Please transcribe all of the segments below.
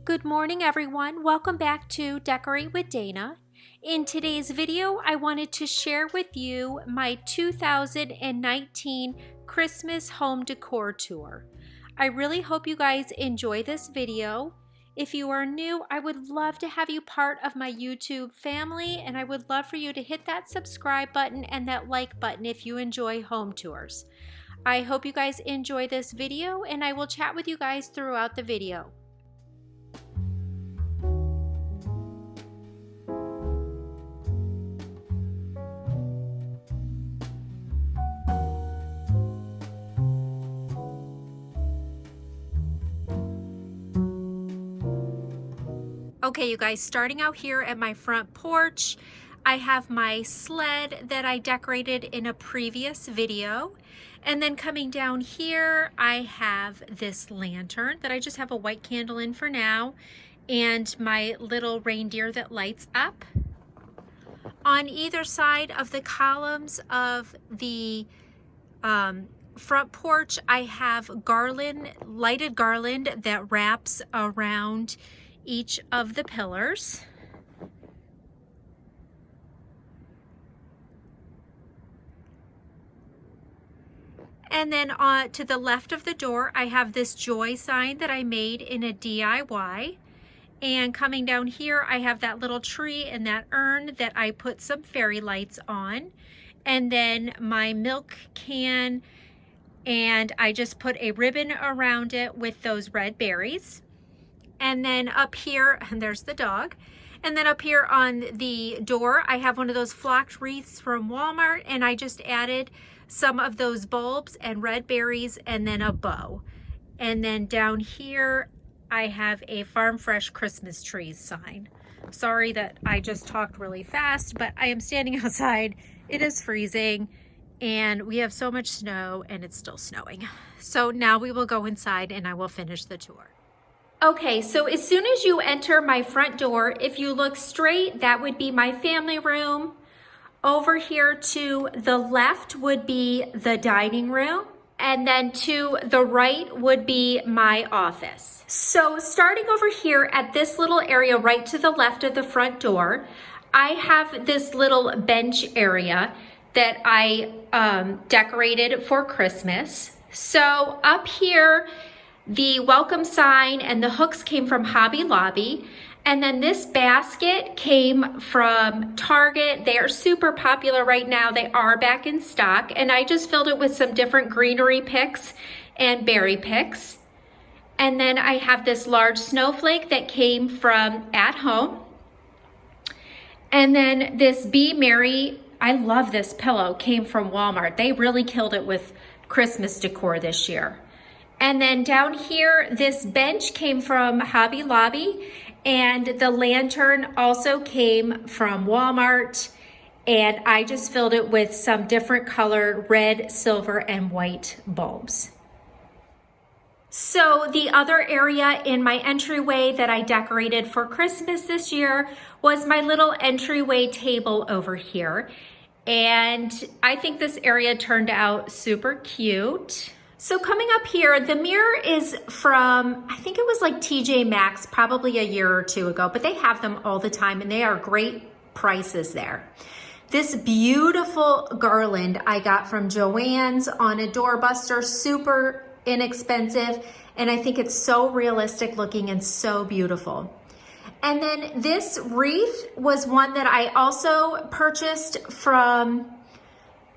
Good morning, everyone. Welcome back to Decorate with Dana. In today's video, I wanted to share with you my 2019 Christmas home decor tour. I really hope you guys enjoy this video. If you are new, I would love to have you part of my YouTube family, and I would love for you to hit that subscribe button and that like button if you enjoy home tours. I hope you guys enjoy this video, and I will chat with you guys throughout the video. Okay, you guys, starting out here at my front porch, I have my sled that I decorated in a previous video. And then coming down here, I have this lantern that I just have a white candle in for now, and my little reindeer that lights up. On either side of the columns of the front porch, I have lighted garland that wraps around each of the pillars. And then to the left of the door, I have this joy sign that I made in a DIY. And coming down here, I have that little tree and that urn that I put some fairy lights on. And then my milk can, and I just put a ribbon around it with those red berries. And then up here, and there's the dog. And then up here on the door, I have one of those flocked wreaths from Walmart, and I just added some of those bulbs and red berries and then a bow. And then down here, I have a Farm Fresh Christmas trees sign. Sorry that I just talked really fast, but I am standing outside. It is freezing, and we have so much snow, and it's still snowing. So now we will go inside and I will finish the tour. Okay, so as soon as you enter my front door, if you look straight, that would be my family room. Over here to the left would be the dining room, and then to the right would be my office. So starting over here at this little area right to the left of the front door, I have this little bench area that I decorated for Christmas. So up here, the welcome sign and the hooks came from Hobby Lobby. And then this basket came from Target. They are super popular right now. They are back in stock. And I just filled it with some different greenery picks and berry picks. And then I have this large snowflake that came from At Home. And then this Be Merry, I love this pillow, came from Walmart. They really killed it with Christmas decor this year. And then down here, this bench came from Hobby Lobby, and the lantern also came from Walmart, and I just filled it with some different colored red, silver, and white bulbs. So the other area in my entryway that I decorated for Christmas this year was my little entryway table over here. And I think this area turned out super cute. So coming up here, the mirror is from, I think it was like TJ Maxx, probably a year or two ago, but they have them all the time and they are great prices there. This beautiful garland I got from Joann's on a doorbuster, super inexpensive, and I think it's so realistic looking and so beautiful. And then this wreath was one that I also purchased from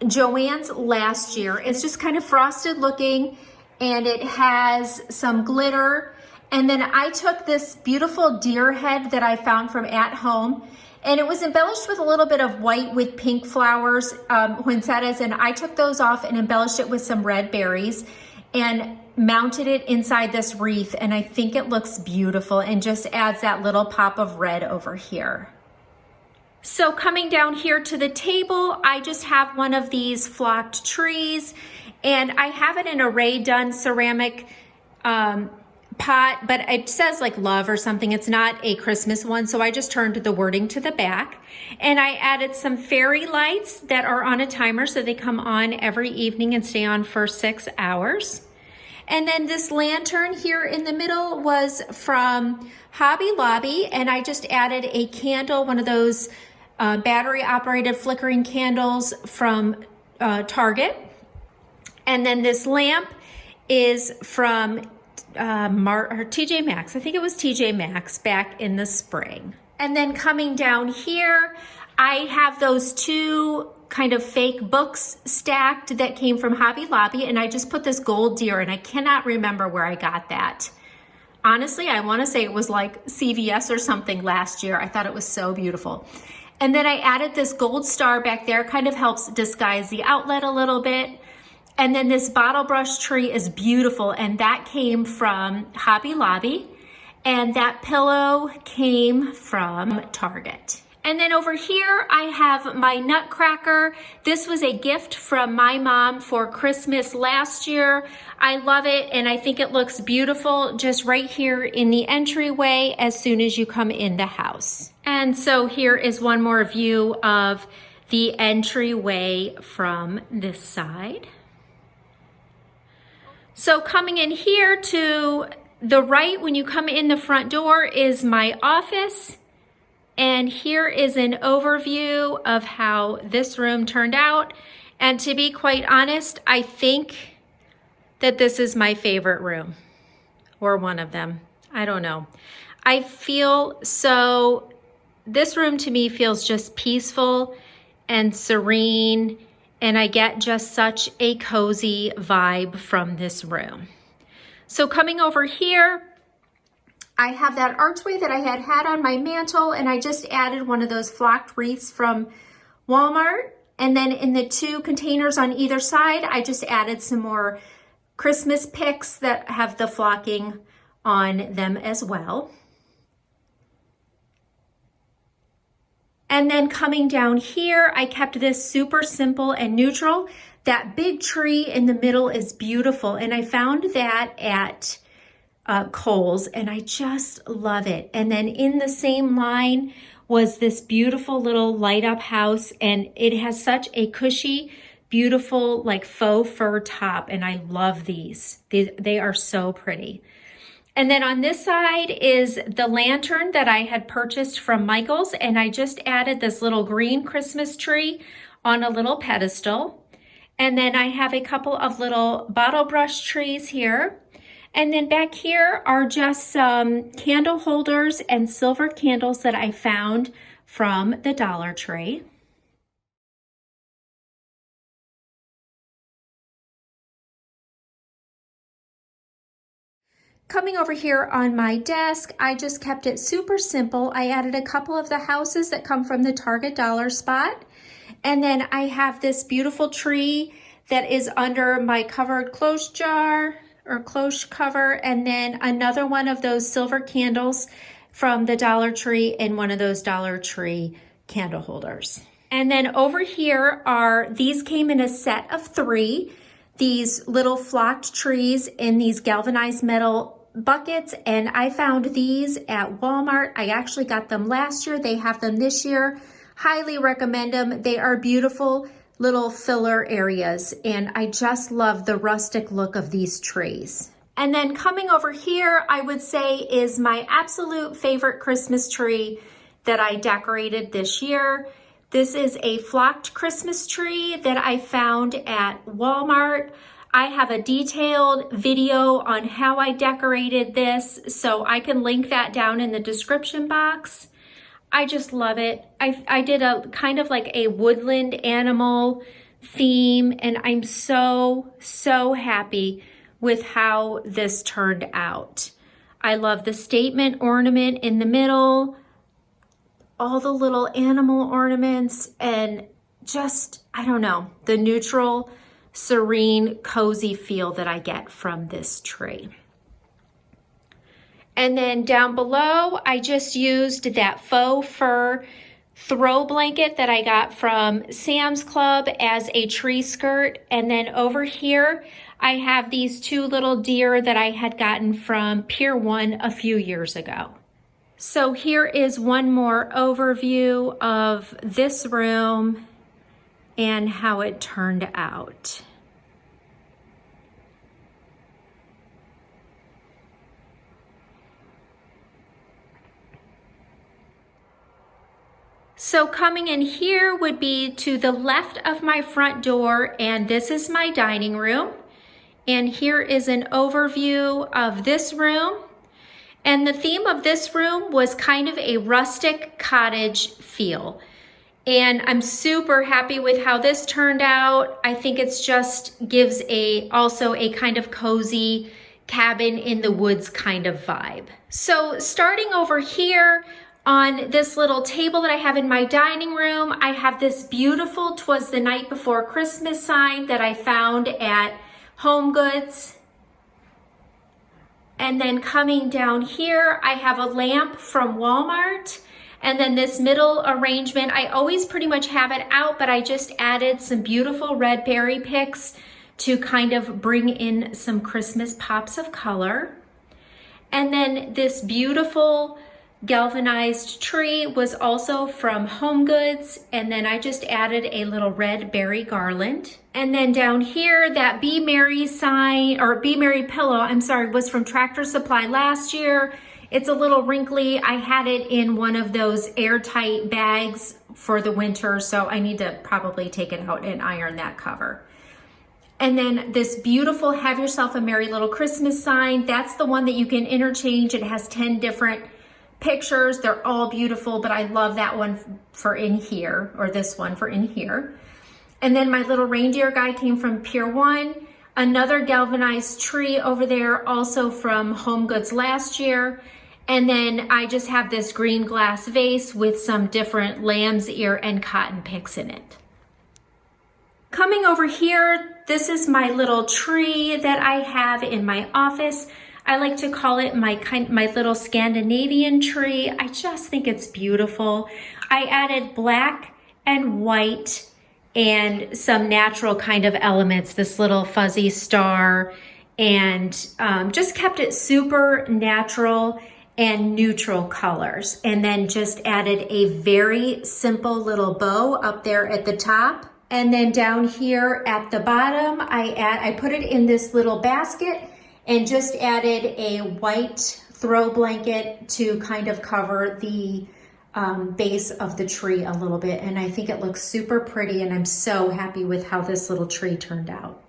Joann's last year. It's just kind of frosted looking, and it has some glitter. And then I took this beautiful deer head that I found from At Home, and it was embellished with a little bit of white with pink flowers, poinsettias, and I took those off and embellished it with some red berries and mounted it inside this wreath, and I think it looks beautiful and just adds that little pop of red over here. So coming down here to the table, I just have one of these flocked trees, and I have it in a Ray Dunn ceramic pot, but it says like love or something. It's not a Christmas one, so I just turned the wording to the back. And I added some fairy lights that are on a timer, so they come on every evening and stay on for 6 hours. And then this lantern here in the middle was from Hobby Lobby, and I just added a candle, one of those battery operated flickering candles from Target. And then this lamp is from TJ Maxx. I think it was TJ Maxx back in the spring. And then coming down here, I have those two kind of fake books stacked that came from Hobby Lobby, and I just put this gold deer, and I cannot remember where I got that. Honestly, I want to say it was like CVS or something last year. I thought it was so beautiful. And then I added this gold star back there, kind of helps disguise the outlet a little bit. And then this bottle brush tree is beautiful, and that came from Hobby Lobby, and that pillow came from Target. And then over here, I have my nutcracker. This was a gift from my mom for Christmas last year. I love it, and I think it looks beautiful just right here in the entryway as soon as you come in the house. And so here is one more view of the entryway from this side. So coming in here to the right, when you come in the front door, is my office. And here is an overview of how this room turned out. And to be quite honest, I think that this is my favorite room, or one of them. I don't know. I feel so, this room to me feels just peaceful and serene, and I get just such a cozy vibe from this room. So coming over here, I have that archway that I had on my mantle, and I just added one of those flocked wreaths from Walmart. And then in the two containers on either side, I just added some more Christmas picks that have the flocking on them as well. And then coming down here, I kept this super simple and neutral. That big tree in the middle is beautiful, and I found that at Kohl's, and I just love it. And then in the same line was this beautiful little light up house, and it has such a cushy, beautiful like faux fur top, and I love these. They are so pretty. And then on this side is the lantern that I had purchased from Michael's, and I just added this little green Christmas tree on a little pedestal. And then I have a couple of little bottle brush trees here. And then back here are just some candle holders and silver candles that I found from the Dollar Tree. Coming over here on my desk, I just kept it super simple. I added a couple of the houses that come from the Target Dollar Spot. And then I have this beautiful tree that is under my covered cloche jar or cloche cover, and then another one of those silver candles from the Dollar Tree in one of those Dollar Tree candle holders. And then over here these came in a set of 3, these little flocked trees in these galvanized metal buckets, and I found these at Walmart. I actually got them last year. They have them this year. Highly recommend them. They are beautiful little filler areas, and I just love the rustic look of these trees. And then coming over here, I would say is my absolute favorite Christmas tree that I decorated this year. This is a flocked Christmas tree that I found at Walmart. I have a detailed video on how I decorated this, so I can link that down in the description box. I just love it. I did a kind of like a woodland animal theme, and I'm so, so happy with how this turned out. I love the statement ornament in the middle, all the little animal ornaments, and just, I don't know, the neutral, serene, cozy feel that I get from this tree. And then down below, I just used that faux fur throw blanket that I got from Sam's Club as a tree skirt. And then over here, I have these 2 little deer that I had gotten from Pier 1 a few years ago. So here is one more overview of this room and how it turned out. So coming in here would be to the left of my front door, and this is my dining room. And here is an overview of this room. And the theme of this room was kind of a rustic cottage feel. And I'm super happy with how this turned out. I think it's just gives also a kind of cozy cabin in the woods kind of vibe. So starting over here, on this little table that I have in my dining room, I have this beautiful "'Twas the Night Before Christmas" sign that I found at Home Goods. And then coming down here, I have a lamp from Walmart. And then this middle arrangement, I always pretty much have it out, but I just added some beautiful red berry picks to kind of bring in some Christmas pops of color. And then this beautiful galvanized tree was also from Home Goods, and then I just added a little red berry garland. And then down here, that Be Merry sign, or Be Merry pillow, I'm sorry, was from Tractor Supply last year. It's a little wrinkly. I had it in one of those airtight bags for the winter, so I need to probably take it out and iron that cover. And then this beautiful Have Yourself a Merry Little Christmas sign, that's the one that you can interchange. It has 10 different pictures. They're all beautiful, but I love that one for in here, or this one for in here. And then my little reindeer guy came from Pier 1. Another galvanized tree over there, also from Home Goods last year. And then I just have this green glass vase with some different lamb's ear and cotton picks in it. Coming over here, this is my little tree that I have in my office. I like to call it my little Scandinavian tree. I just think it's beautiful. I added black and white and some natural kind of elements, this little fuzzy star, and just kept it super natural and neutral colors. And then just added a very simple little bow up there at the top. And then down here at the bottom, I put it in this little basket and just added a white throw blanket to kind of cover the base of the tree a little bit. And I think it looks super pretty, and I'm so happy with how this little tree turned out.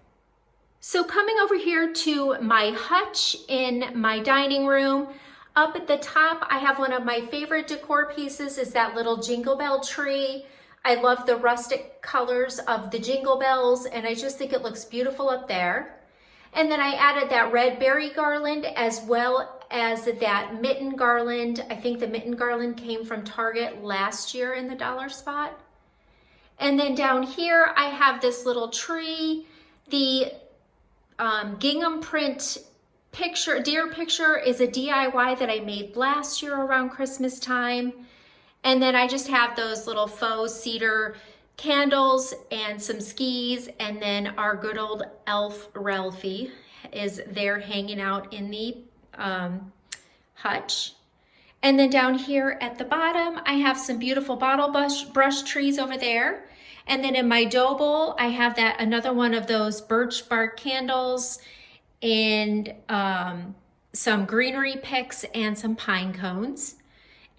So coming over here to my hutch in my dining room, up at the top, I have one of my favorite decor pieces is that little Jingle Bell tree. I love the rustic colors of the jingle bells, and I just think it looks beautiful up there. And then I added that red berry garland as well as that mitten garland. I think the mitten garland came from Target last year in the dollar spot. And then down here, I have this little tree. The gingham print deer picture is a DIY that I made last year around Christmas time. And then I just have those little faux cedar candles and some skis, and then our good old elf Ralphie is there hanging out in the hutch. And then down here at the bottom, I have some beautiful bottle brush trees over there. And then in my dough bowl, I have another one of those birch bark candles and some greenery picks and some pine cones.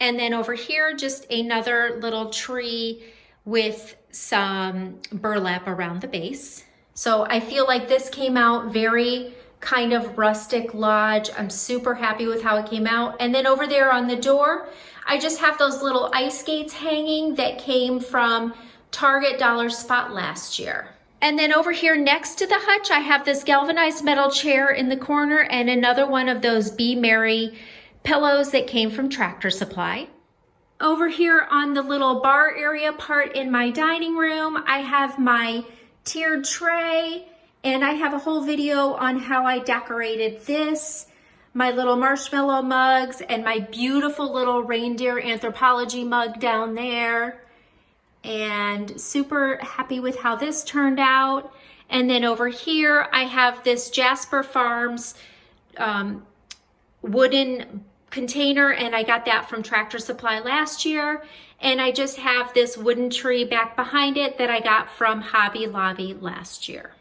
And then over here, just another little tree with some burlap around the base. So I feel like this came out very kind of rustic lodge. I'm super happy with how it came out. And then over there on the door, I just have those little ice skates hanging that came from Target dollar spot last year. And then over here next to the hutch, I have this galvanized metal chair in the corner and another one of those Be Merry pillows that came from Tractor Supply. Over here on the little bar area part in my dining room, I have my tiered tray, and I have a whole video on how I decorated this, my little marshmallow mugs, and my beautiful little reindeer anthropology mug down there. And super happy with how this turned out. And then over here, I have this Jasper Farms wooden container, and I got that from Tractor Supply last year. And I just have this wooden tree back behind it that I got from Hobby Lobby last year.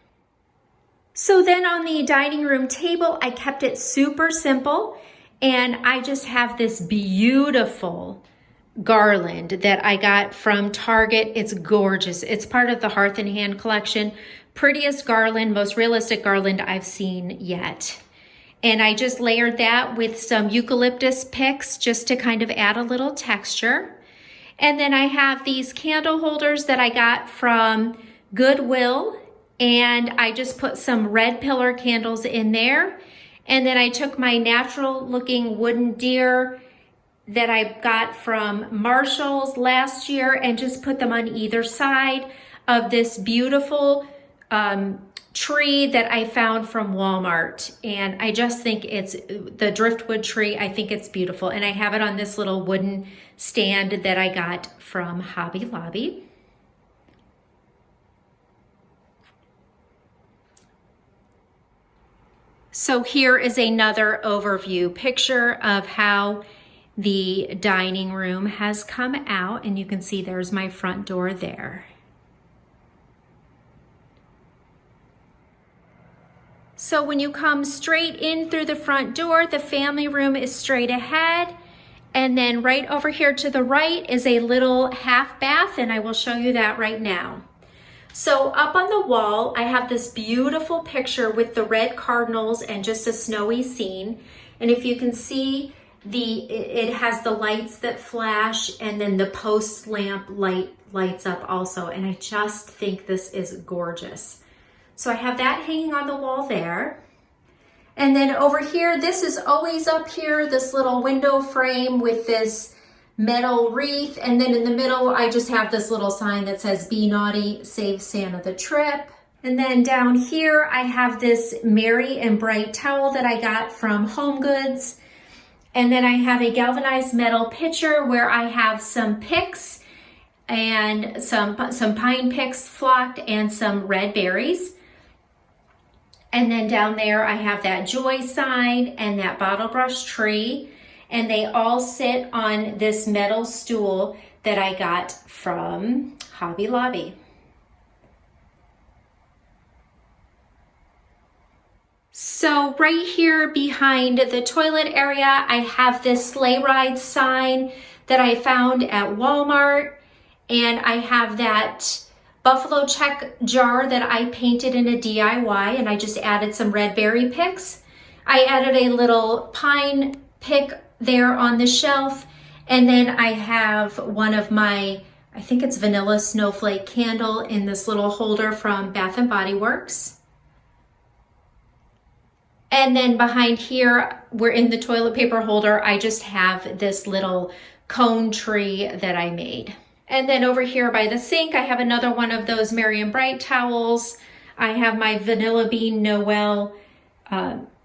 So then on the dining room table, I kept it super simple, and I just have this beautiful garland that I got from Target. It's gorgeous. It's part of the Hearth and Hand collection. Prettiest garland, most realistic garland I've seen yet. And I just layered that with some eucalyptus picks just to kind of add a little texture. And then I have these candle holders that I got from Goodwill, and I just put some red pillar candles in there. And then I took my natural looking wooden deer that I got from Marshall's last year and just put them on either side of this beautiful tree that I found from Walmart. And I just think it's the driftwood tree. I think it's beautiful. And I have it on this little wooden stand that I got from Hobby Lobby. So here is another overview picture of how the dining room has come out. And you can see there's my front door there. So when you come straight in through the front door, the family room is straight ahead. And then right over here to the right is a little half bath, and I will show you that right now. So up on the wall, I have this beautiful picture with the red cardinals and just a snowy scene. And if you can see, it has the lights that flash, and then the post lamp lights up also. And I just think this is gorgeous. So I have that hanging on the wall there. And then over here, this is always up here, this little window frame with this metal wreath. And then in the middle, I just have this little sign that says, "Be naughty, save Santa the trip." And then down here, I have this merry and bright towel that I got from Home Goods. And then I have a galvanized metal pitcher where I have some picks and some pine picks flocked and some red berries. And then down there, I have that joy sign and that bottle brush tree. And they all sit on this metal stool that I got from Hobby Lobby. So right here behind the toilet area, I have this sleigh ride sign that I found at Walmart. And I have that buffalo check jar that I painted in a DIY, and I just added some red berry picks. I added a little pine pick there on the shelf, and then I have one of my, I think it's vanilla snowflake candle in this little holder from Bath and Body Works. And then behind here, we're in the toilet paper holder, I just have this little cone tree that I made. And then over here by the sink, I have another one of those Merry and Bright towels. I have my Vanilla Bean Noel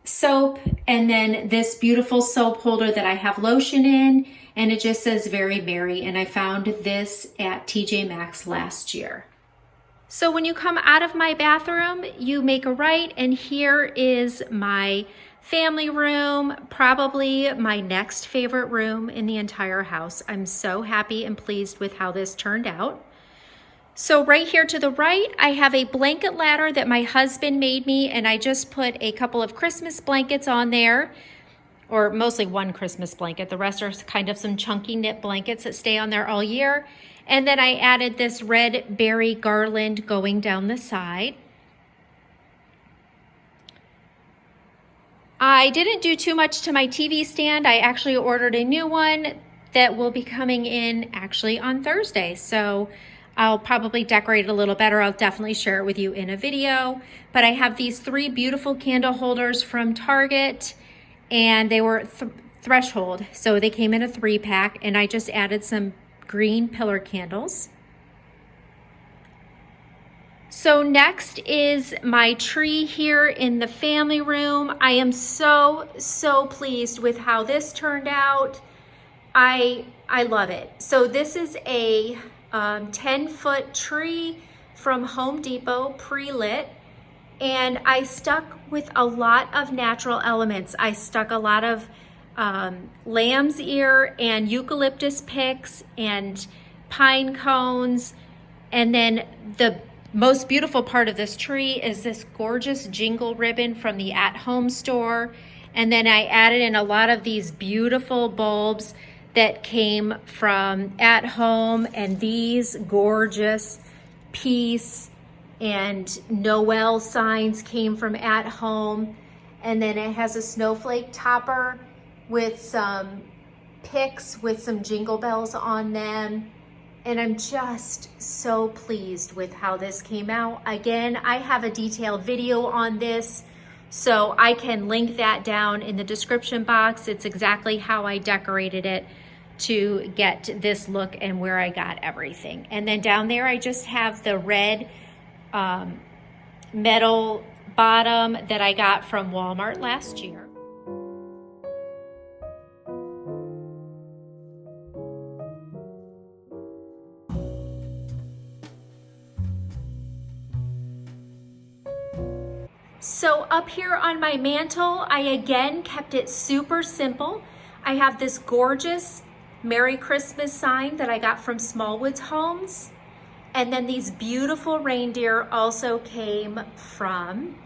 soap, and then this beautiful soap holder that I have lotion in, and it just says Very Merry, and I found this at TJ Maxx last year. So when you come out of my bathroom, you make a right, and here is my family room, probably my next favorite room in the entire house. I'm so happy and pleased with how this turned out. So right here to the right, I have a blanket ladder that my husband made me, and I just put a couple of Christmas blankets on there, or mostly one Christmas blanket. The rest are kind of some chunky knit blankets that stay on there all year. And then I added this red berry garland going down the side. I didn't do too much to my TV stand. I actually ordered a new one that will be coming in actually on Thursday. So I'll probably decorate it a little better. I'll definitely share it with you in a video. But I have these 3 beautiful candle holders from Target, and they were threshold. So they came in a 3-pack, and I just added some green pillar candles. So next is my tree here in the family room. I am so pleased with how this turned out. I love it. So this is a 10-foot tree from Home Depot, pre-lit, and I stuck with a lot of natural elements. I stuck a lot of lamb's ear and eucalyptus picks and pine cones, and then the most beautiful part of this tree is this gorgeous Jingle ribbon from the at-home store. And then I added in a lot of these beautiful bulbs that came from At Home, and these gorgeous peace and Noel signs came from At Home. And then it has a snowflake topper with some picks with some jingle bells on them. And I'm just so pleased with how this came out. Again, I have a detailed video on this, so I can link that down in the description box. It's exactly how I decorated it to get this look and where I got everything. And then down there, I just have the red metal bottom that I got from Walmart last year. So up here on my mantle, I again kept it super simple. I have this gorgeous Merry Christmas sign that I got from Smallwoods Homes. And then these beautiful reindeer also came from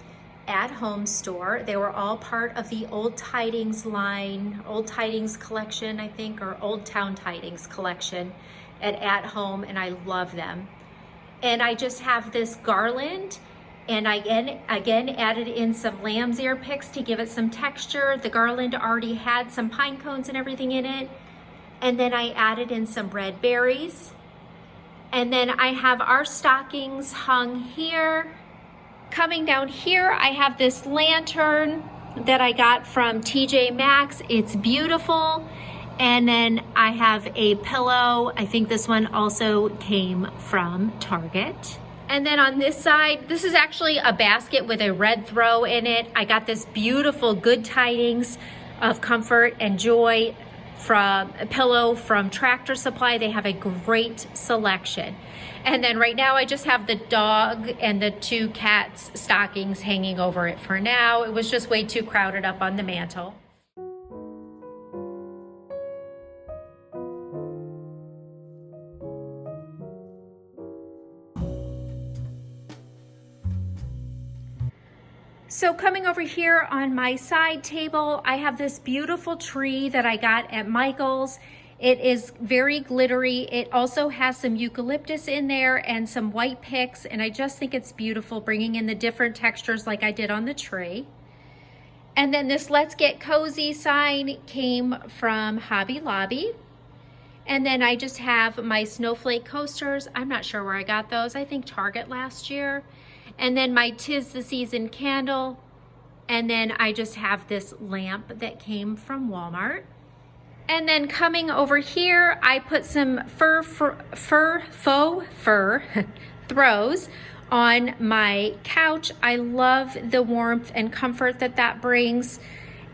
At Home store. They were all part of the Old Tidings line, Old Tidings collection, I think, or Old Town Tidings collection at Home, and I love them. And I just have this garland, and I again added in some lamb's ear picks to give it some texture. The garland already had some pine cones and everything in it. And then I added in some red berries. And then I have our stockings hung here. Coming down here, I have this lantern that I got from TJ Maxx. It's beautiful. And then I have a pillow. I think this one also came from Target. And then on this side, this is actually a basket with a red throw in it. I got this beautiful Good Tidings of Comfort and Joy from a pillow from Tractor Supply. They have a great selection. And then right now I just have the dog and the two cats' stockings hanging over it for now. It was just way too crowded up on the mantle. So coming over here on my side table, I have this beautiful tree that I got at Michael's. It is very glittery. It also has some eucalyptus in there and some white picks, and I just think it's beautiful, bringing in the different textures like I did on the tree. And then this Let's Get Cozy sign came from Hobby Lobby. And then I just have my snowflake coasters. I'm not sure where I got those. I think Target last year. And then my 'Tis the Season candle. And then I just have this lamp that came from Walmart. And then coming over here, I put some faux fur throws on my couch. I love the warmth and comfort that that brings.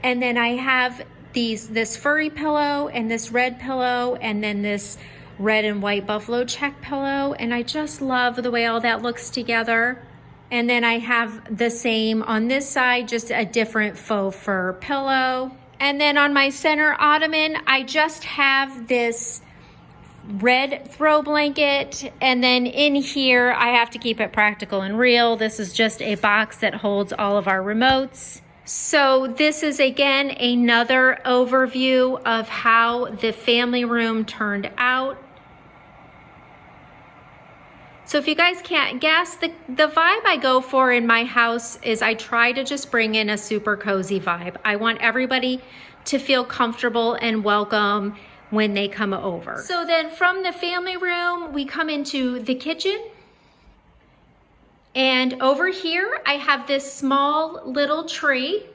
And then I have this furry pillow and this red pillow and then this red and white buffalo check pillow. And I just love the way all that looks together. And then I have the same on this side, just a different faux fur pillow. And then on my center ottoman, I just have this red throw blanket. And then in here, I have to keep it practical and real. This is just a box that holds all of our remotes. So this is again another overview of how the family room turned out. So if you guys can't guess, the vibe I go for in my house is I try to just bring in a super cozy vibe. I want everybody to feel comfortable and welcome when they come over. So then from the family room, we come into the kitchen. And over here, I have this small little tree.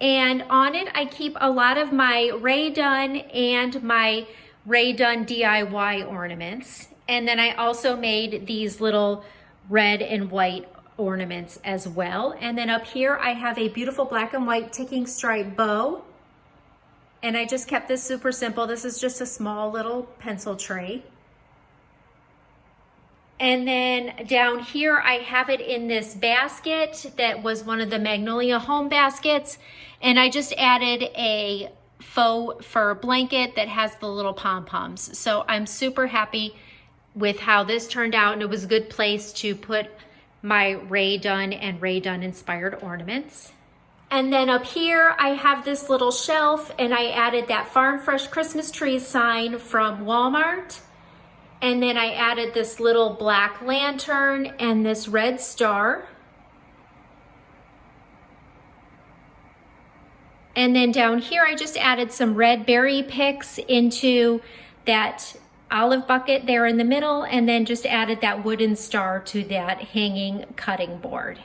And on it, I keep a lot of my Rae Dunn and my Rae Dunn DIY ornaments. And then I also made these little red and white ornaments as well. And then up here, I have a beautiful black and white ticking stripe bow. And I just kept this super simple. This is just a small little pencil tray. And then down here, I have it in this basket that was one of the Magnolia Home baskets. And I just added a faux fur blanket that has the little pom-poms. So I'm super happy with how this turned out, and it was a good place to put my Rae Dunn and Rae Dunn inspired ornaments. And then up here, I have this little shelf, and I added that Farm Fresh Christmas tree sign from Walmart. And then I added this little black lantern and this red star. And then down here, I just added some red berry picks into that olive bucket there in the middle, and then just added that wooden star to that hanging cutting board.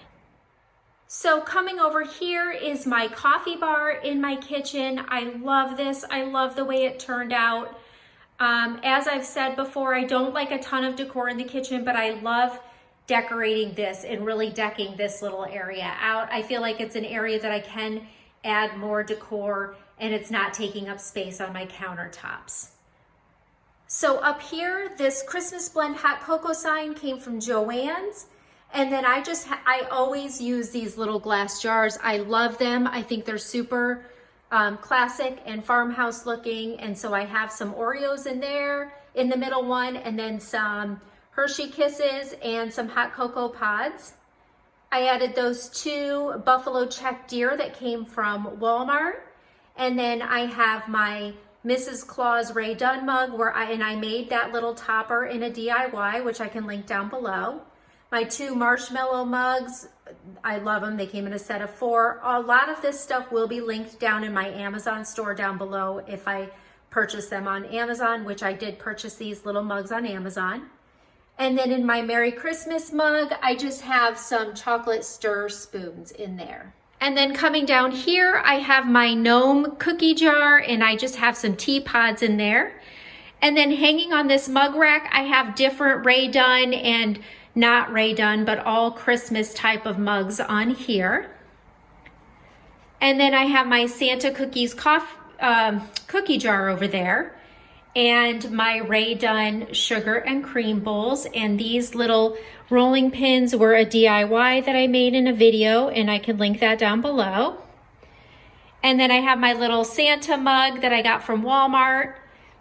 So coming over here is my coffee bar in my kitchen. I love this. I love the way it turned out. As I've said before, I don't like a ton of decor in the kitchen, but I love decorating this and really decking this little area out. I feel like it's an area that I can add more decor, and it's not taking up space on my countertops. So up here, this Christmas Blend Hot Cocoa sign came from Joann's. And then I always use these little glass jars. I love them. I think they're super classic and farmhouse looking. And so I have some Oreos in there in the middle one, and then some Hershey Kisses and some hot cocoa pods. I added those 2 buffalo check deer that came from Walmart. And then I have my Mrs. Claus Ray Dunn mug and I made that little topper in a DIY, which I can link down below. My 2 marshmallow mugs, I love them. They came in a set of 4. A lot of this stuff will be linked down in my Amazon store down below if I purchase them on Amazon, which I did purchase these little mugs on Amazon. And then in my Merry Christmas mug, I just have some chocolate stir spoons in there. And then coming down here, I have my gnome cookie jar, and I just have some tea pods in there. And then hanging on this mug rack, I have different Ray Dunn and not Ray Dunn, but all Christmas type of mugs on here. And then I have my Santa Cookies cookie jar over there, and my Ray Dunn sugar and cream bowls. And these little rolling pins were a DIY that I made in a video, and I can link that down below. And then I have my little Santa mug that I got from Walmart.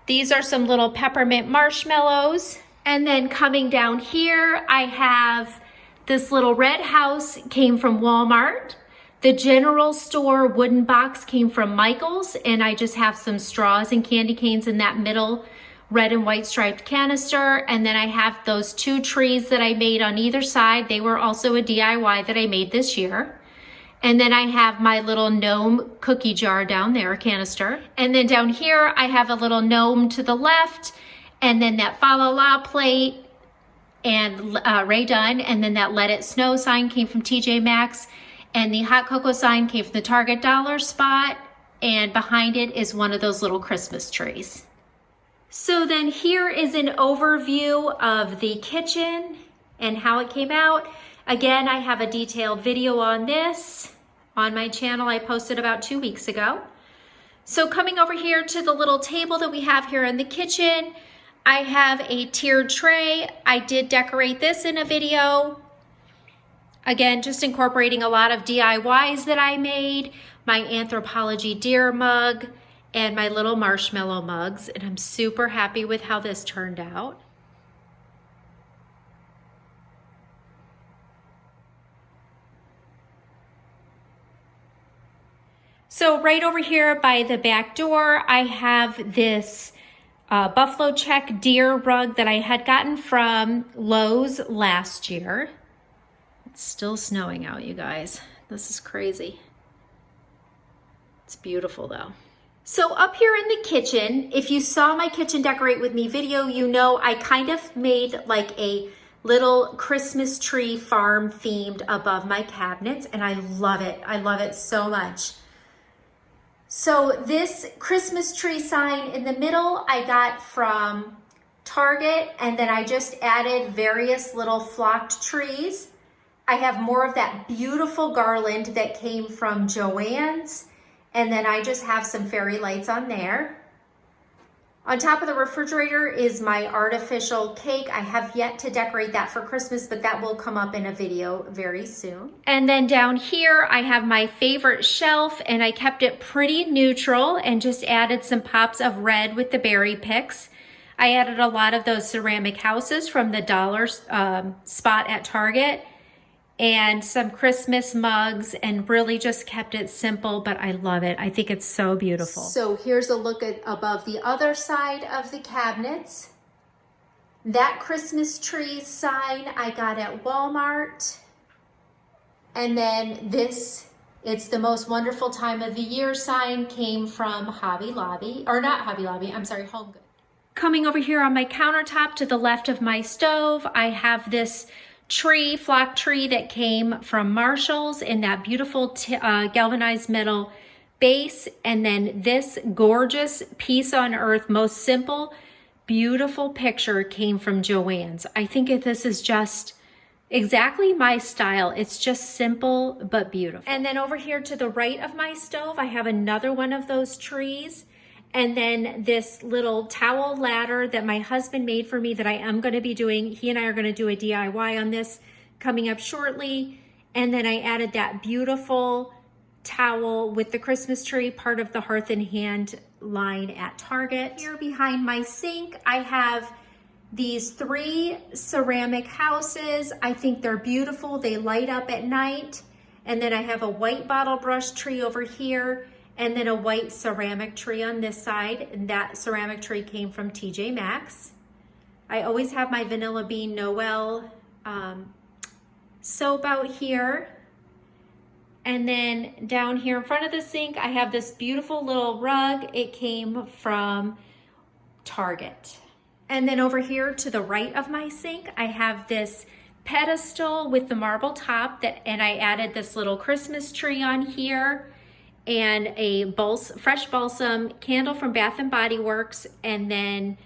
These are some little peppermint marshmallows. And then coming down here, I have this little red house came from Walmart. The general store wooden box came from Michael's, and I just have some straws and candy canes in that middle red and white striped canister. And then I have those 2 trees that I made on either side. They were also a DIY that I made this year. And then I have my little gnome cookie jar down there, canister. And then down here, I have a little gnome to the left, and then that Fa La La plate and Ray Dunn, and then that Let It Snow sign came from TJ Maxx, and the hot cocoa sign came from the Target dollar spot, and behind it is one of those little Christmas trees. So then here is an overview of the kitchen and how it came out. Again, I have a detailed video on this on my channel I posted about 2 weeks ago. So coming over here to the little table that we have here in the kitchen, I have a tiered tray. I did decorate this in a video. Again, just incorporating a lot of DIYs that I made, my Anthropology deer mug, and my little marshmallow mugs, and I'm super happy with how this turned out. So right over here by the back door, I have this buffalo check deer rug that I had gotten from Lowe's last year. It's still snowing out, you guys. This is crazy. It's beautiful though. So up here in the kitchen, if you saw my Kitchen Decorate With Me video, you know I kind of made like a little Christmas tree farm themed above my cabinets, and I love it. I love it so much. So this Christmas tree sign in the middle I got from Target, and then I just added various little flocked trees. I have more of that beautiful garland that came from Joann's, and then I just have some fairy lights on there. On top of the refrigerator is my artificial cake. I have yet to decorate that for Christmas, but that will come up in a video very soon. And then down here, I have my favorite shelf, and I kept it pretty neutral and just added some pops of red with the berry picks. I added a lot of those ceramic houses from the dollar spot at Target. and some Christmas mugs, and really just kept it simple, but I love it. I think it's so beautiful. So here's a look at above the other side of the cabinets. That Christmas tree sign I got at Walmart. And then this, it's the most wonderful time of the year sign came from Hobby Lobby, or not Hobby Lobby, I'm sorry, Home Goods. Coming over here on my countertop to the left of my stove, I have this tree, flock tree that came from Marshall's in that beautiful galvanized metal base. And then this gorgeous piece on earth, most simple, beautiful picture came from Joann's. I think this is just exactly my style. It's just simple but beautiful. And then over here to the right of my stove, I have another one of those trees. And then this little towel ladder that my husband made for me that I am going to be doing. He and I are going to do a DIY on this coming up shortly. And then I added that beautiful towel with the Christmas tree, part of the Hearth and Hand line at Target. Here behind my sink, I have these 3 ceramic houses. I think they're beautiful. They light up at night. And then I have a white bottle brush tree over here, and then a white ceramic tree on this side. And that ceramic tree came from TJ Maxx. I always have my Vanilla Bean Noel soap out here. And then down here in front of the sink, I have this beautiful little rug. It came from Target. And then over here to the right of my sink, I have this pedestal with the marble top and I added this little Christmas tree on here, and a fresh balsam candle from Bath and Body Works, and then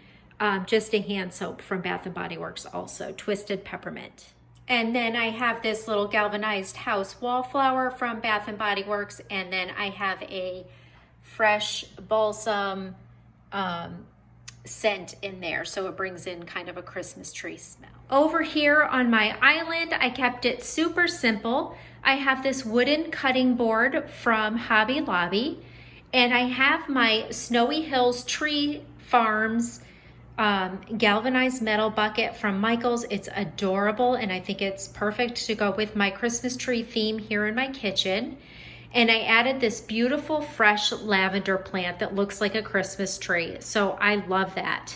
just a hand soap from Bath and Body Works also, Twisted Peppermint. And then I have this little galvanized house wallflower from Bath and Body Works, and then I have a fresh balsam scent in there, so it brings in kind of a Christmas tree smell. Over here on my island, I kept it super simple. I have this wooden cutting board from Hobby Lobby, and I have my Snowy Hills Tree Farms galvanized metal bucket from Michael's. It's adorable, and I think it's perfect to go with my Christmas tree theme here in my kitchen. And I added this beautiful fresh lavender plant that looks like a Christmas tree. So I love that.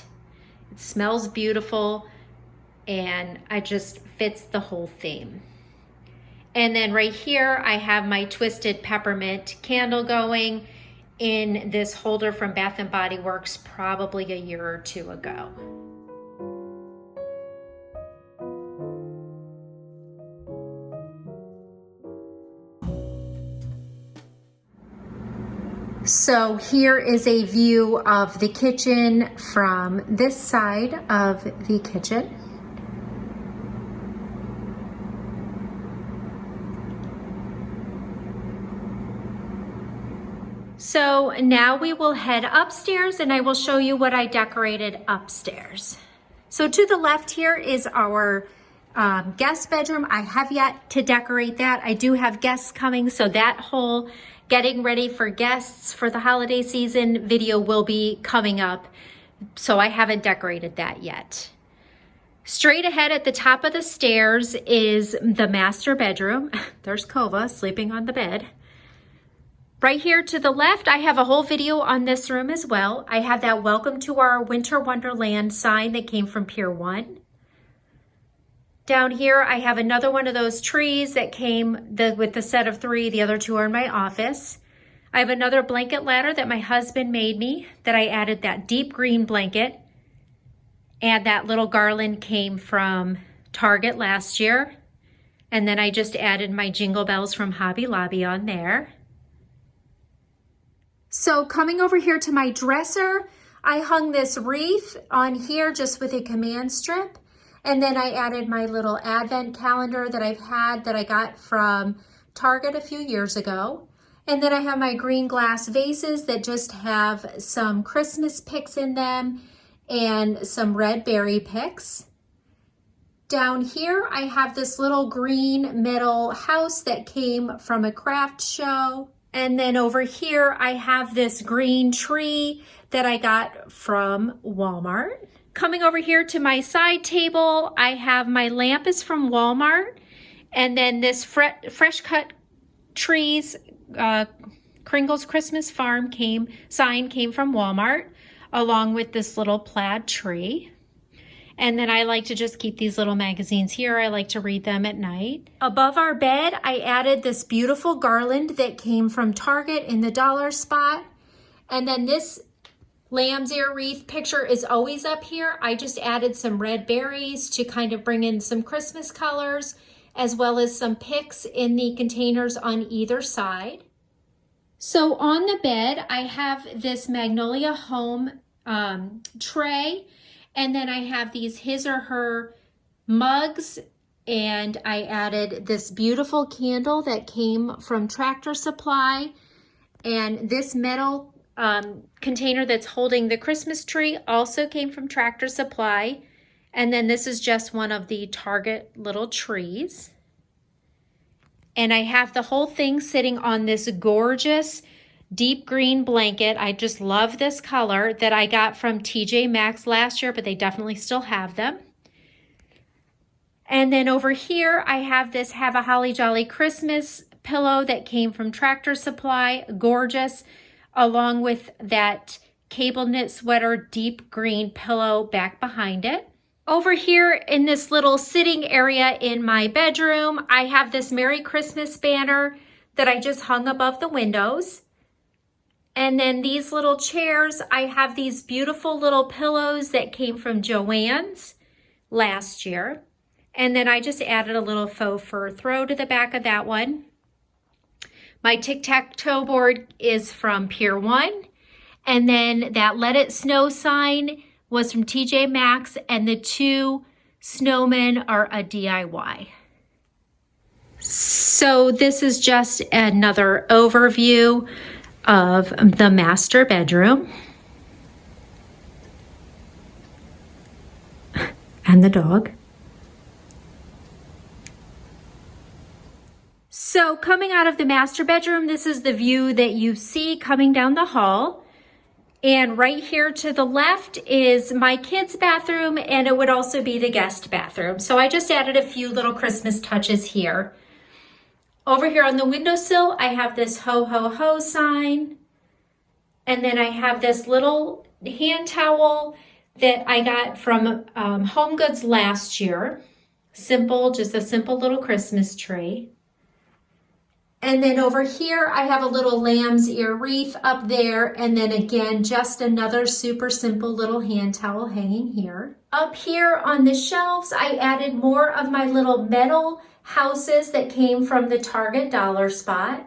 It smells beautiful, and it just fits the whole theme. And then right here, I have my Twisted Peppermint candle going in this holder from Bath and Body Works probably a year or 2 ago. So here is a view of the kitchen from this side of the kitchen. So now we will head upstairs and I will show you what I decorated upstairs. So to the left here is our guest bedroom. I have yet to decorate that. I do have guests coming, so that whole getting ready for guests for the holiday season video will be coming up. So I haven't decorated that yet. Straight ahead at the top of the stairs is the master bedroom. There's Kova sleeping on the bed. Right here to the left, I have a whole video on this room as well. I have that Welcome to Our Winter Wonderland sign that came from Pier 1. Down here, I have another one of those trees that came with the set of 3. The other 2 are in my office. I have another blanket ladder that my husband made me that I added that deep green blanket. And that little garland came from Target last year. And then I just added my Jingle Bells from Hobby Lobby on there. So coming over here to my dresser, I hung this wreath on here just with a command strip. And then I added my little advent calendar that I've had that I got from Target a few years ago. And then I have my green glass vases that just have some Christmas picks in them and some red berry picks. Down here, I have this little green metal house that came from a craft show. And then over here, I have this green tree that I got from Walmart. Coming over here to my side table, I have my lamp is from Walmart, And then this fresh cut trees, Kringle's Christmas Farm sign came from Walmart, along with this little plaid tree. And then I like to just keep these little magazines here. I like to read them at night. Above our bed, I added this beautiful garland that came from Target in the dollar spot. And then this lamb's ear wreath picture is always up here. I just added some red berries to kind of bring in some Christmas colors, as well as some picks in the containers on either side. So on the bed, I have this Magnolia Home tray, and then I have these his or her mugs, and I added this beautiful candle that came from Tractor Supply, and this metal container that's holding the Christmas tree also came from Tractor Supply. And then this is just one of the Target little trees. And I have the whole thing sitting on this gorgeous deep green blanket. I just love this color that I got from TJ Maxx last year, but they definitely still have them. And then over here, I have this Have a Holly Jolly Christmas pillow that came from Tractor Supply, gorgeous, along with that cable knit sweater deep green pillow back behind it. Over here in this little sitting area in my bedroom, I have this Merry Christmas banner that I just hung above the windows. And then these little chairs, I have these beautiful little pillows that came from Joann's last year. And then I just added a little faux fur throw to the back of that one. My tic-tac-toe board is from Pier 1. And then that Let It Snow sign was from TJ Maxx, and the two snowmen are a DIY. So this is just another overview of the master bedroom. And the dog. So coming out of the master bedroom, this is the view that you see coming down the hall. And right here to the left is my kids' bathroom, and it would also be the guest bathroom. So I just added a few little Christmas touches here. Over here on the windowsill, I have this ho ho ho sign. And then I have this little hand towel that I got from Home Goods last year. Simple, just a simple little Christmas tree. And then over here, I have a little lamb's ear wreath up there. And then again, just another super simple little hand towel hanging here. Up here on the shelves, I added more of my little metal houses that came from the Target dollar spot.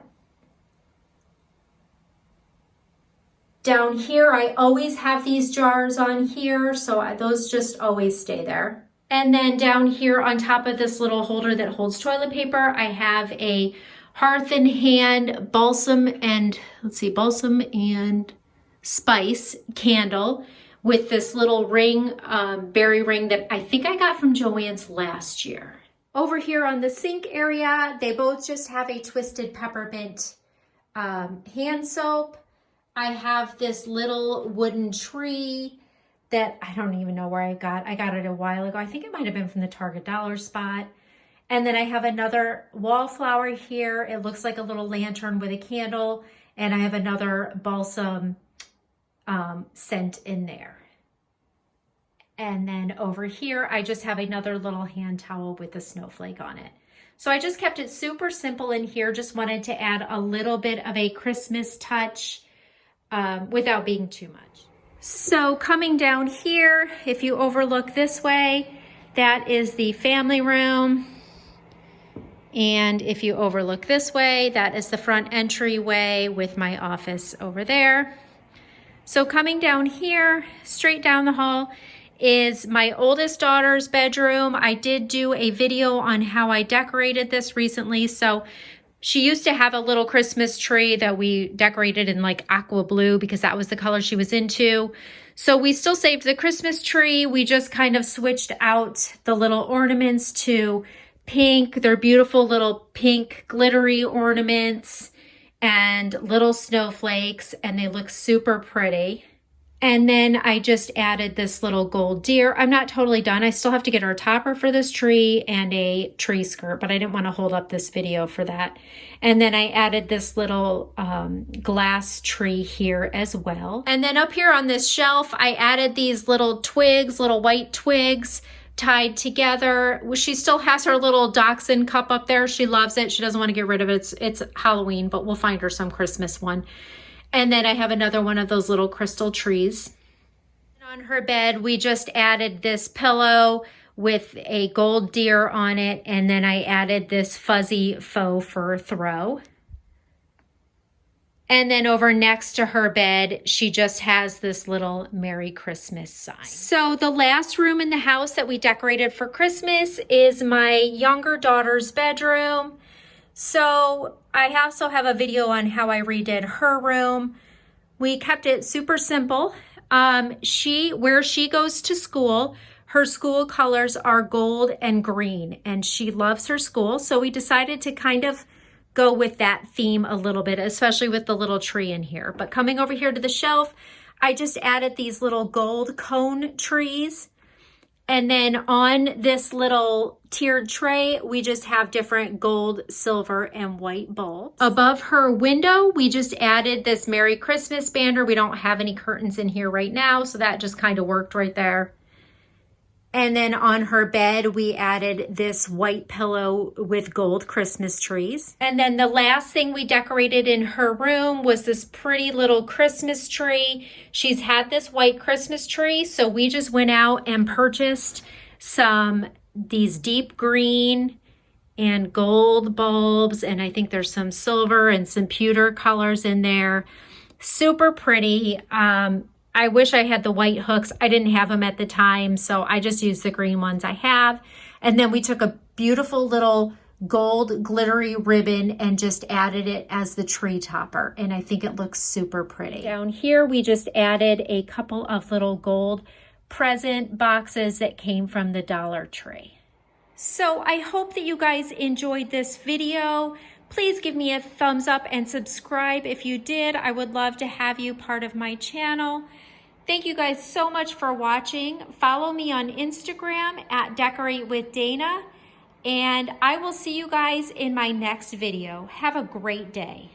Down here, I always have these jars on here, so those just always stay there. And then down here on top of this little holder that holds toilet paper, I have a Hearth and Hand balsam and spice candle with this little ring, berry ring that I think I got from Joann's last year. Over here on the sink area, they both just have a twisted peppermint hand soap. I have this little wooden tree that I don't even know where I got. I got it a while ago. I think it might have been from the Target dollar spot. And then I have another wallflower here. It looks like a little lantern with a candle. And I have another balsam scent in there. And then over here, I just have another little hand towel with a snowflake on it. So I just kept it super simple in here. Just wanted to add a little bit of a Christmas touch without being too much. So coming down here, if you overlook this way, that is the family room. And if you overlook this way, that is the front entryway with my office over there. So coming down here, straight down the hall, is my oldest daughter's bedroom. I did do a video on how I decorated this recently. So she used to have a little Christmas tree that we decorated in like aqua blue because that was the color she was into. So we still saved the Christmas tree. We just kind of switched out the little ornaments to pink. They're beautiful little pink glittery ornaments and little snowflakes, and they look super pretty. And then I just added this little gold deer. I'm not totally done. I still have to get our topper for this tree and a tree skirt, but I didn't want to hold up this video for that. And then I added this little glass tree here as well. And then up here on this shelf, I added these little twigs, little white twigs tied together. She still has her little dachshund cup up there. She loves it. She doesn't want to get rid of it. It's Halloween, but we'll find her some Christmas one. And then I have another one of those little crystal trees. On her bed, we just added this pillow with a gold deer on it. And then I added this fuzzy faux fur throw. And then over next to her bed, she just has this little Merry Christmas sign. So the last room in the house that we decorated for Christmas is my younger daughter's bedroom. So I also have a video on how I redid her room. We kept it super simple. Where she goes to school, her school colors are gold and green, and she loves her school. So we decided to kind of go with that theme a little bit, especially with the little tree in here. But coming over here to the shelf, I just added these little gold cone trees. And then on this little tiered tray, we just have different gold, silver, and white bulbs. Above her window, we just added this Merry Christmas banner. We don't have any curtains in here right now, so that just kind of worked right there. And then on her bed, we added this white pillow with gold Christmas trees. And then the last thing we decorated in her room was this pretty little Christmas tree. She's had this white Christmas tree, so we just went out and purchased these deep green and gold bulbs, and I think there's some silver and some pewter colors in there. Super pretty. I wish I had the white hooks. I didn't have them at the time, so I just used the green ones I have. And then we took a beautiful little gold glittery ribbon and just added it as the tree topper. And I think it looks super pretty. Down here, we just added a couple of little gold present boxes that came from the Dollar Tree. So I hope that you guys enjoyed this video. Please give me a thumbs up and subscribe if you did. I would love to have you part of my channel. Thank you guys so much for watching. Follow me on Instagram at decoratewithdana, and I will see you guys in my next video. Have a great day.